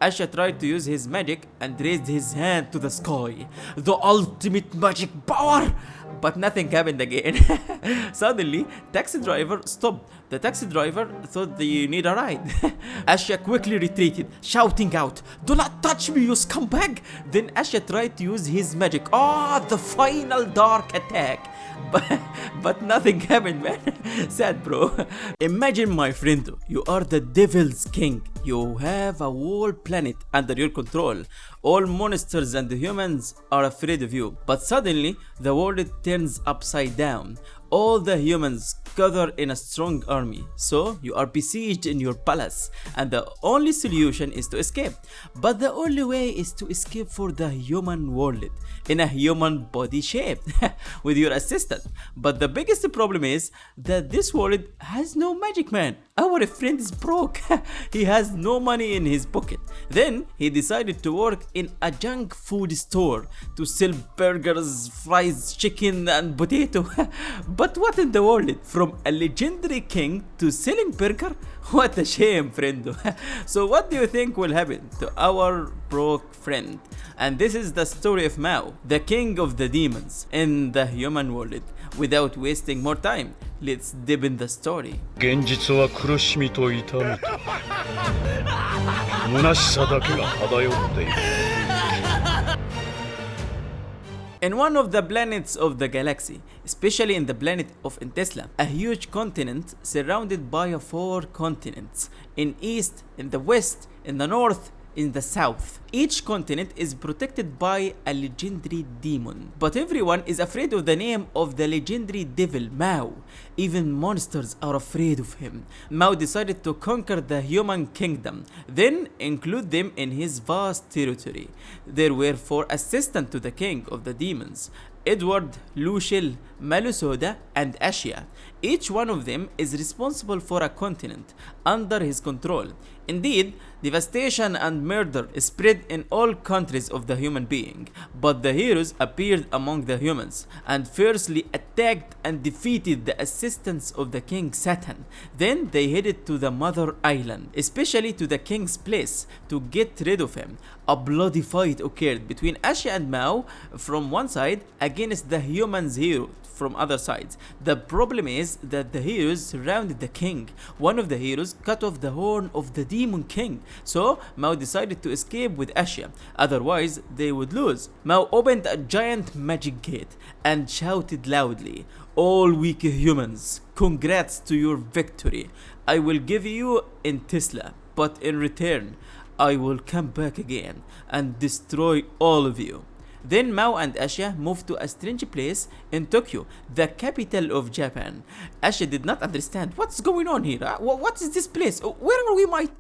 Asha tried to use his magic and raised his hand to the sky. The ultimate magic power! But nothing happened again. Suddenly, taxi driver stopped. The taxi driver thought they need a ride. Asha quickly retreated, shouting out, "Do not touch me, you scumbag!" Then Asha tried to use his magic. The final dark attack. But nothing happened, man. Sad, bro. Imagine, my friend, you are the devil's king. You have a whole planet under your control. All monsters and humans are afraid of you. But suddenly, the world turns upside down. All the humans gather in a strong army, so you are besieged in your palace, and the only solution is to escape. But the only way is to escape for the human world in a human body shape with your assistant. But the biggest problem is that this world has no magic man. Our friend is broke. He has no money in his pocket. Then he decided to work in a junk food store to sell burgers, fries, chicken and potato. But what in the world? From a legendary king to selling burger? What a shame, friend. So what do you think will happen to our broke friend? And this is the story of Mao, the king of the demons in the human world. Without wasting more time, let's dip in the story. 現実は苦しみと痛みと虚しさだけが漂っている In one of the planets of the galaxy, especially in the planet of Tesla, a huge continent surrounded by 4 continents, in east, in the west, in the north, in the south. Each continent is protected by a legendary demon, but everyone is afraid of the name of the legendary devil Mao. Even monsters are afraid of him. Mao decided to conquer the human kingdom, then include them in his vast territory. There were 4 assistants to the king of the demons: Edward, Luciel, Malusoda, and Ashia. Each one of them is responsible for a continent under his control. Indeed, devastation and murder spread in all countries of the human being, but the heroes appeared among the humans and fiercely attacked and defeated the assistants of the king Satan. Then they headed to the Mother Island, especially to the king's place, to get rid of him. A bloody fight occurred between Ashia and Mao from one side against the humans' hero from other sides. The problem is that the heroes surrounded the king. One of the heroes cut off the horn of the demon king, so Mao decided to escape with Ashia, otherwise they would lose. Mao opened a giant magic gate and shouted loudly, "All weak humans, congrats to your victory. I will give you in Tesla, but in return I will come back again and destroy all of you." Then Mao and Ashia moved to a strange place in Tokyo, the capital of Japan. Ashia did not understand what's going on here. What is this place? Where are we, mate?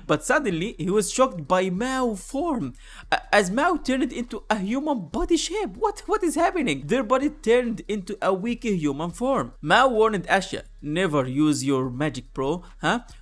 But suddenly he was shocked by Mao form. As Mao turned into a human body shape. What is happening? Their body turned into a weak human form. Mao warned Ashia, "Never use your magic, bro.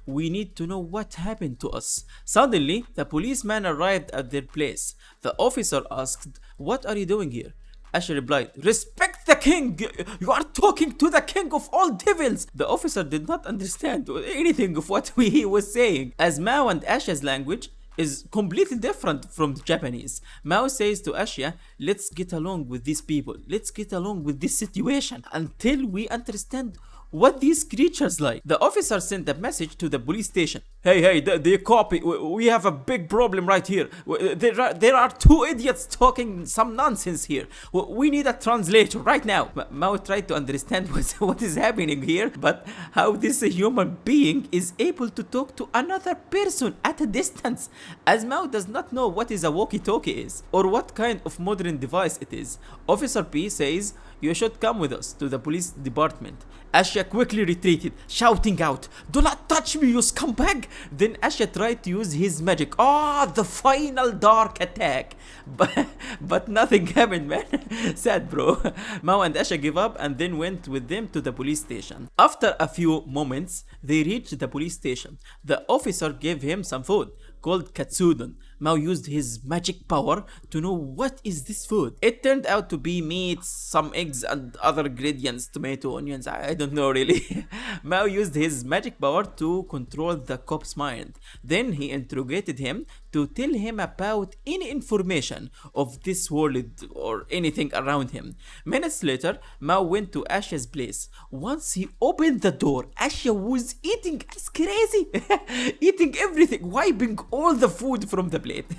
We need to know what happened to us." Suddenly, the policeman arrived at their place. The officer asked, "What are you doing here?" Asher replied, "Respect the king! You are talking to the king of all devils!" The officer did not understand anything of what he was saying, as Mao and Ashia's language is completely different from Japanese. Mao says to Ashia, "Let's get along with these people. Let's get along with this situation until we understand what these creatures like." The officer sent a message to the police station. Hey, they copy. We have a big problem right here. There are 2 idiots talking some nonsense here. We need a translator right now." Mao tried to understand what is happening here, but how this human being is able to talk to another person at a distance, as Mao does not know what is a walkie-talkie is, or what kind of modern device it is. Officer P says, "You should come with us to the police department." Ashia quickly retreated, shouting out, "Do not touch me, you scumbag!" Then Ashia tried to use his magic. The final dark attack. But nothing happened, man. Sad, bro. Mao and Ashia gave up and then went with them to the police station. After a few moments, they reached the police station. The officer gave him some food, called katsudon. Mao used his magic power to know what is this food. It turned out to be meat, some eggs and other ingredients, tomato, onions, I don't know really. Mao used his magic power to control the cop's mind. Then he interrogated him to tell him about any information of this world or anything around him. Minutes later, Mao went to Asha's place. Once he opened the door, Asha was eating as crazy, eating everything, wiping all the food from the plate.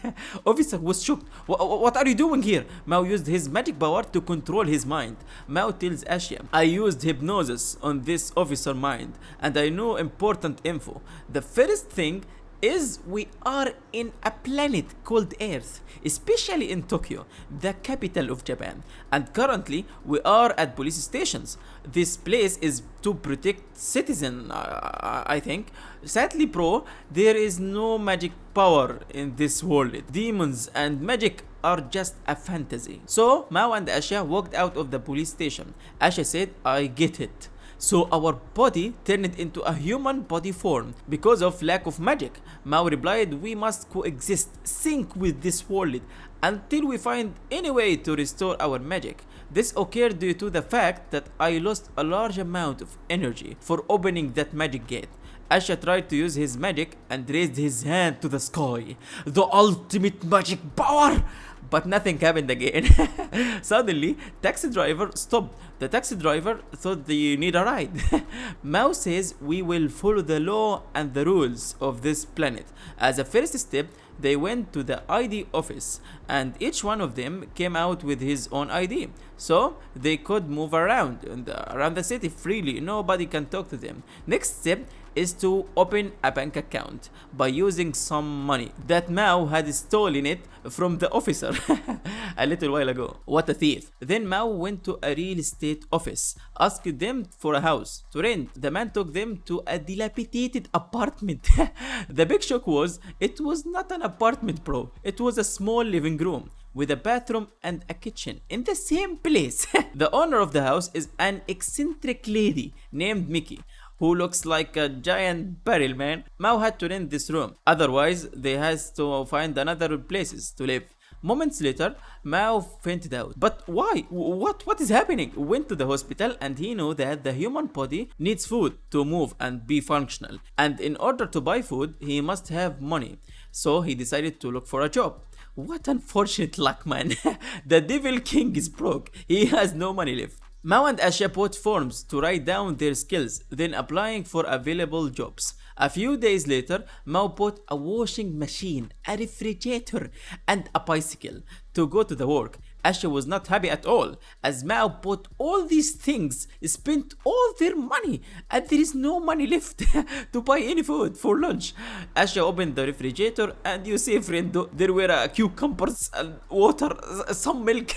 Officer was shocked. What are you doing here? Mao used his magic power to control his mind. Mao tells Asha, I used hypnosis on this officer mind and I know important info. The first thing is we are in a planet called Earth, especially in Tokyo, the capital of Japan, and currently we are at police stations. This place is to protect citizens, I think. Sadly, bro, there is no magic power in this world. Demons and magic are just a fantasy. So Mao and Asha walked out of the police station. Asha said, I get it. So our body turned into a human body form because of lack of magic. Mao replied, we must coexist, sync with this world until we find any way to restore our magic. This occurred due to the fact that I lost a large amount of energy for opening that magic gate. Asha tried to use his magic and raised his hand to the sky. The ultimate magic power! But nothing happened again. Suddenly, taxi driver stopped. The taxi driver thought they need a ride. Mao says we will follow the law and the rules of this planet. As a first step, they went to the ID office and each one of them came out with his own ID. So they could move around the city freely. Nobody can talk to them. Next step is to open a bank account by using some money that Mao had stolen it from the officer a little while ago. What a thief. Then Mao went to a real estate office, asked them for a house to rent. The man took them to a dilapidated apartment. The big shock was, it was not an apartment, bro. It was a small living room with a bathroom and a kitchen in the same place. The owner of the house is an eccentric lady named Mickey, who looks like a giant barrel, man. Mao had to rent this room, otherwise they has to find another places to live. Moments later, Mao fainted out. But why? What is happening? Went to the hospital and he knew that the human body needs food to move and be functional. And in order to buy food, he must have money. So he decided to look for a job. What unfortunate luck, man. The Devil King is broke. He has no money left. Mao and Asha bought forms to write down their skills, then applying for available jobs. A few days later, Mao bought a washing machine, a refrigerator, and a bicycle to go to the work. Asha was not happy at all, as Mao bought all these things, spent all their money, and there is no money left to buy any food for lunch. Asha opened the refrigerator and you see, friendo, there were cucumbers and water, some milk.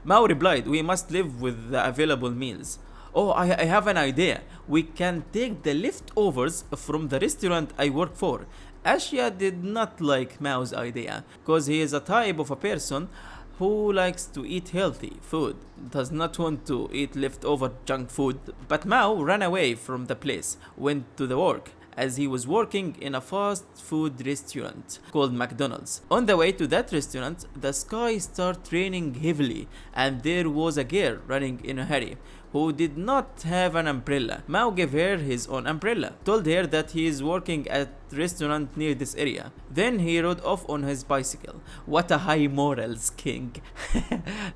Mao replied, we must live with the available meals. Oh, I have an idea. We can take the leftovers from the restaurant I work for. Asha did not like Mao's idea, because he is a type of a person who likes to eat healthy food, does not want to eat leftover junk food. But Mao ran away from the place, went to the work, as he was working in a fast food restaurant called McDonald's. On the way to that restaurant, the sky started raining heavily and there was a girl running in a hurry who did not have an umbrella. Mao gave her his own umbrella, told her that he is working at a restaurant near this area. Then he rode off on his bicycle. What a high morals king.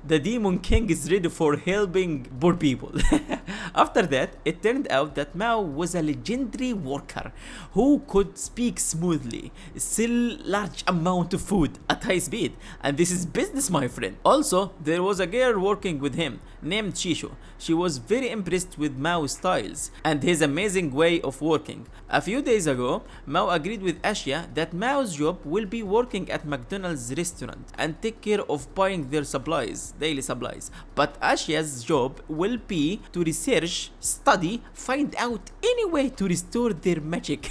The Demon King is ready for helping poor people. After that, it turned out that Mao was a legendary worker who could speak smoothly, sell large amount of food at high speed, and this is business, my friend. Also, there was a girl working with him named Shisho. She was very impressed with Mao's styles and his amazing way of working. A few days ago, Mao agreed with Asha that Mao's job will be working at McDonald's restaurant and take care of buying their supplies, daily supplies. But Asha's job will be to research, study, find out any way to restore their magic.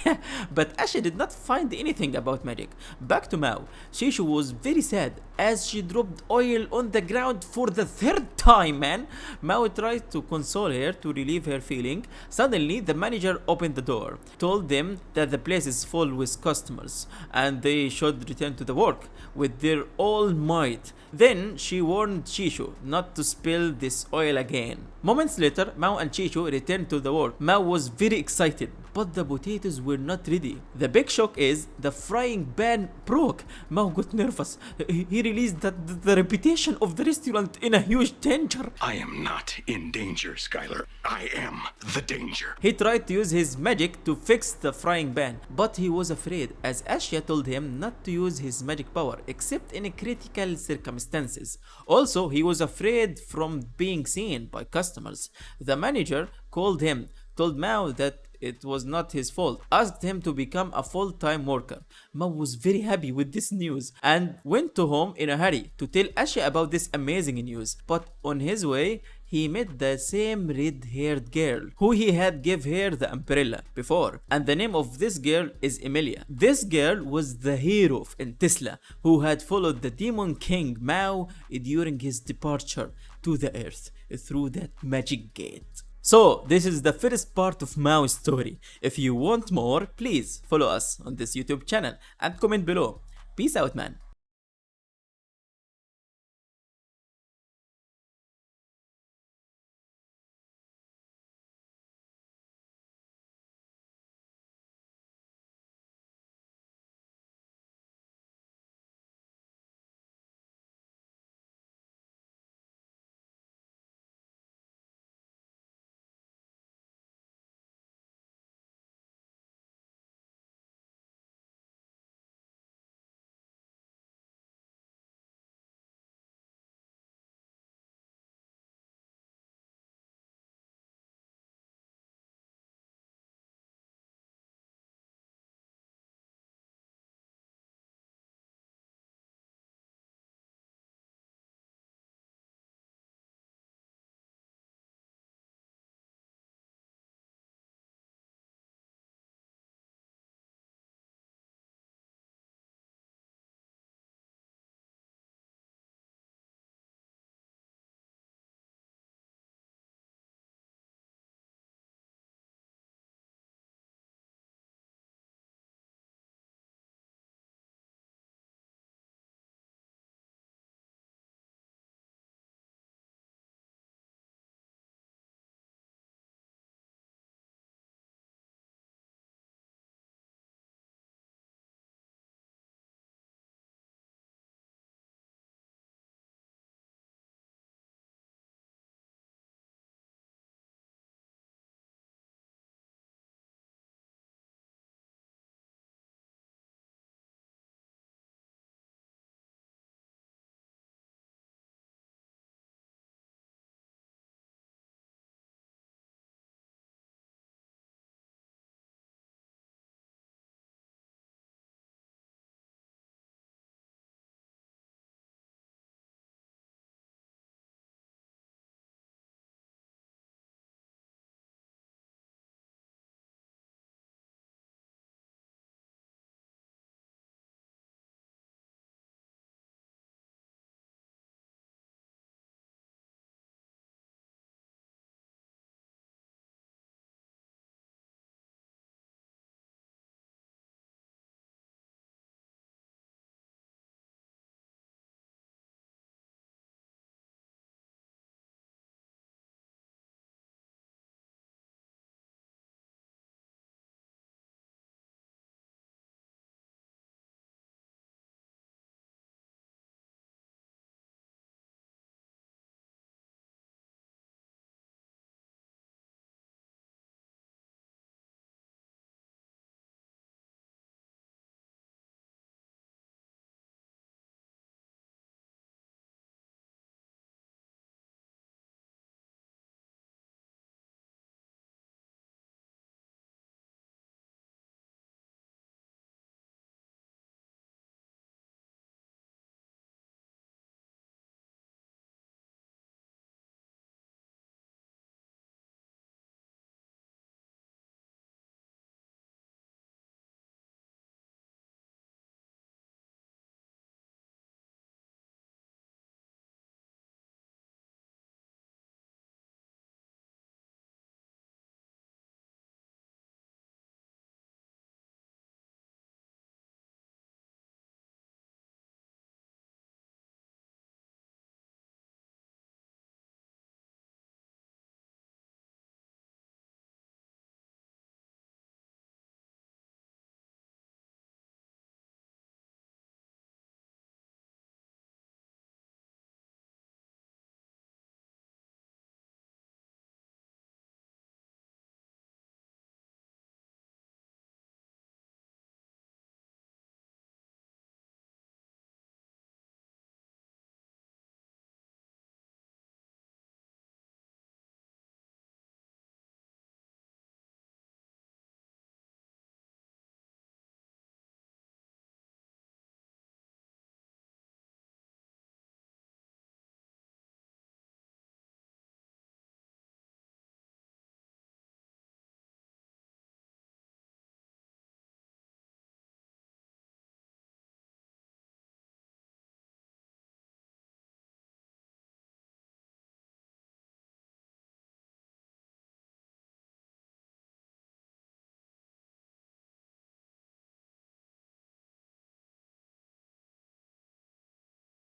But Asha did not find anything about magic. Back to Mao. Shishu was very sad as she dropped oil on the ground for the third time, man. Mao tried to console her to relieve her feeling. Suddenly, the manager opened the door, told them that the place is is full with customers and they should return to the work with their all might. Then she warned Chishu not to spill this oil again. Moments later, Mao and Chishu returned to the work. Mao was very excited, but the potatoes were not ready. The big shock is the frying pan broke. Mao got nervous. He realized that the reputation of the restaurant in a huge danger. I am not in danger, Skylar. I am the danger. He tried to use his magic to fix the frying pan, but he was afraid as Ashya told him not to use his magic power except in critical circumstances. Also, he was afraid from being seen by customers. The manager called him, told Mao that it was not his fault, asked him to become a full-time worker. Mao was very happy with this news and went to home in a hurry to tell Ashya about this amazing news. But on his way, he met the same red-haired girl who he had give her the umbrella before, and the name of this girl is Emilia. This girl was the hero in Tesla who had followed the Demon King Mao during his departure to the earth through that magic gate. So, this is the first part of Mao's story. If you want more, please follow us on this YouTube channel and comment below. Peace out, man.